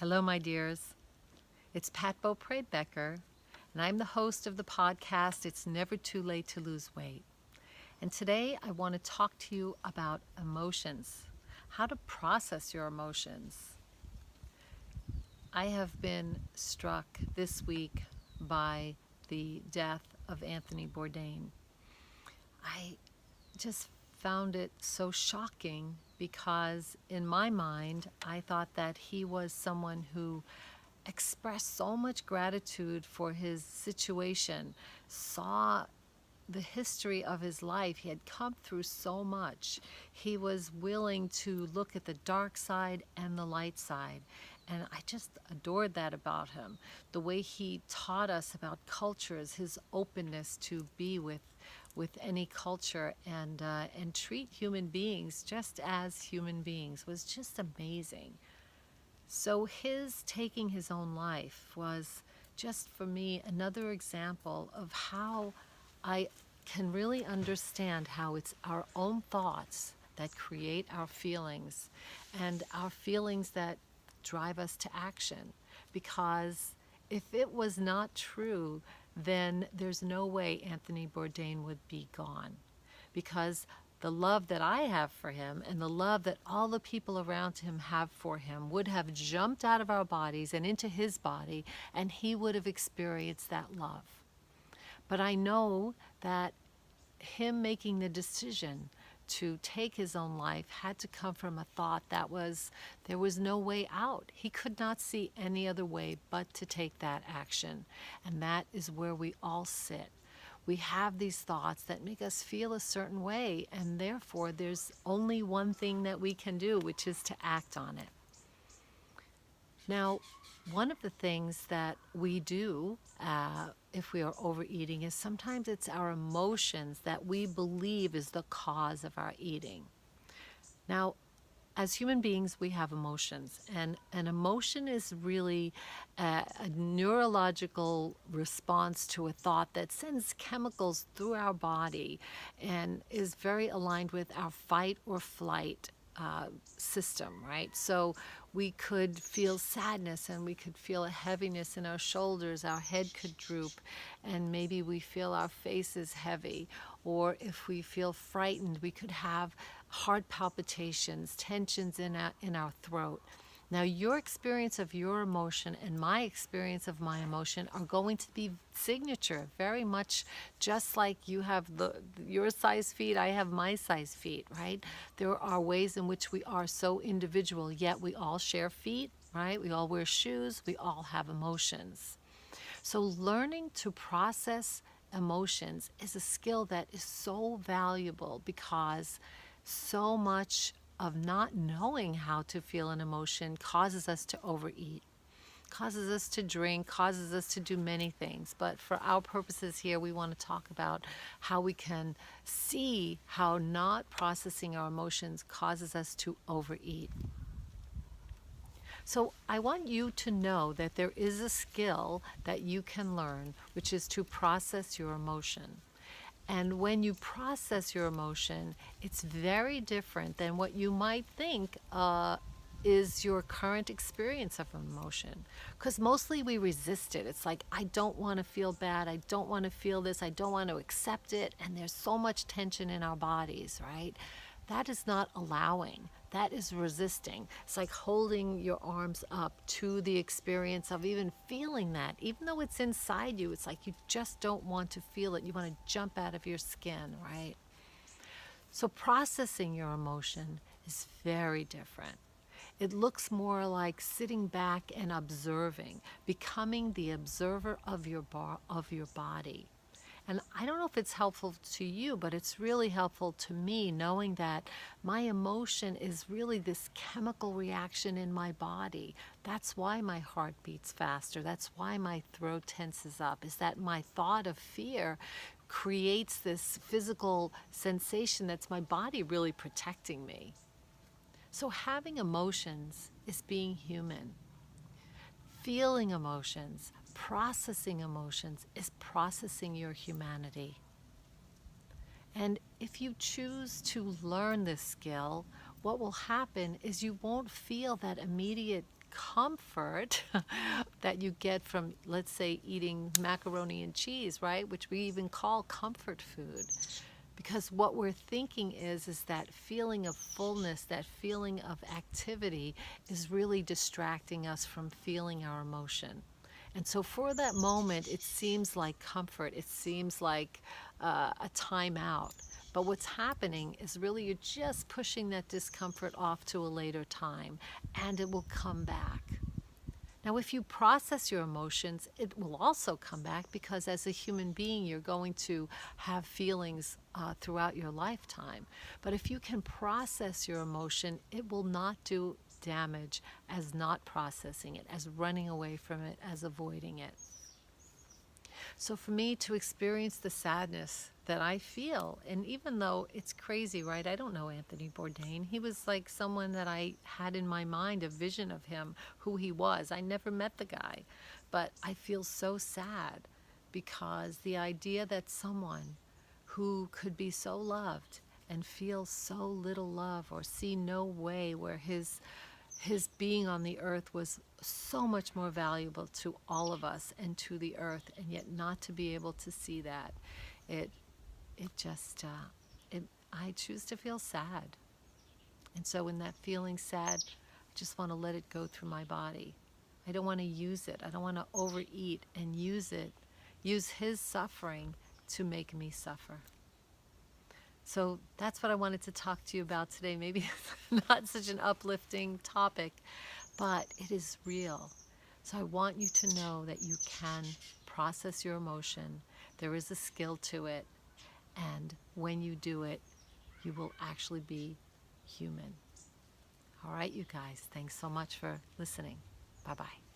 Hello, my dears. It's Pat Becker, and I'm the host of the podcast, It's Never Too Late to Lose Weight. And today I want to talk to you about emotions, how to process your emotions. I have been struck this week by the death of Anthony Bourdain. I just found it so shocking because in my mind, I thought that he was someone who expressed so much gratitude for his situation, saw the history of his life. He had come through so much. He was willing to look at the dark side and the light side. And I just adored that about him. The way he taught us about cultures, his openness to be with any culture and treat human beings just as human beings was just amazing. So his taking his own life was just for me another example of how I can really understand how it's our own thoughts that create our feelings and our feelings that drive us to action. Because if it was not true, then there's no way Anthony Bourdain would be gone. Because the love that I have for him and the love that all the people around him have for him would have jumped out of our bodies and into his body, and he would have experienced that love. But I know that him making the decision to take his own life had to come from a thought that there was no way out. He could not see any other way but to take that action. And that is where we all sit. We have these thoughts that make us feel a certain way, and therefore there's only one thing that we can do, which is to act on it. Now, one of the things that we do if we are overeating is sometimes it's our emotions that we believe is the cause of our eating. Now, as human beings, we have emotions, and an emotion is really a neurological response to a thought that sends chemicals through our body and is very aligned with our fight or flight system, right? So we could feel sadness and we could feel a heaviness in our shoulders, our head could droop, and maybe we feel our face is heavy. Or if we feel frightened, we could have heart palpitations, tensions in our throat. Now, your experience of your emotion and my experience of my emotion are going to be signature, very much just like you have your size feet, I have my size feet, right? There are ways in which we are so individual, yet we all share feet, right? We all wear shoes, we all have emotions. So learning to process emotions is a skill that is so valuable because so much of not knowing how to feel an emotion causes us to overeat, causes us to drink, causes us to do many things. But for our purposes here, we want to talk about how we can see how not processing our emotions causes us to overeat. So I want you to know that there is a skill that you can learn, which is to process your emotion. And when you process your emotion, it's very different than what you might think is your current experience of emotion. Because mostly we resist it. It's like, I don't want to feel bad. I don't want to feel this. I don't want to accept it. And there's so much tension in our bodies, right? That is not allowing. That is resisting. It's like holding your arms up to the experience of even feeling that. Even though it's inside you, it's like you just don't want to feel it. You want to jump out of your skin, right? So processing your emotion is very different. It looks more like sitting back and observing, becoming the observer of your body. And I don't know if it's helpful to you, but it's really helpful to me knowing that my emotion is really this chemical reaction in my body. That's why my heart beats faster. That's why my throat tenses up, is that my thought of fear creates this physical sensation that's my body really protecting me. So having emotions is being human. Feeling emotions, processing emotions is processing your humanity. And if you choose to learn this skill, what will happen is you won't feel that immediate comfort that you get from, let's say, eating macaroni and cheese, right? Which we even call comfort food. Because what we're thinking is that feeling of fullness, that feeling of activity is really distracting us from feeling our emotion. And so for that moment, it seems like comfort. It seems like a timeout. But what's happening is really you're just pushing that discomfort off to a later time, and it will come back. Now, if you process your emotions, it will also come back because as a human being, you're going to have feelings throughout your lifetime. But if you can process your emotion, it will not do damage as not processing it, as running away from it, as avoiding it. So for me to experience the sadness that I feel, and even though it's crazy, right? I don't know Anthony Bourdain. He was like someone that I had in my mind, a vision of him, who he was. I never met the guy, but I feel so sad because the idea that someone who could be so loved and feel so little love or see no way where his being on the earth was so much more valuable to all of us and to the earth, and yet not to be able to see that, it it just I choose to feel sad. And so in that feeling sad, I just want to let it go through my body. I don't want to use it. I don't want to overeat and use his suffering to make me suffer. So that's what I wanted to talk to you about today. Maybe it's not such an uplifting topic, but it is real. So I want you to know that you can process your emotion. There is a skill to it. And when you do it, you will actually be human. All right, you guys, thanks so much for listening. Bye-bye.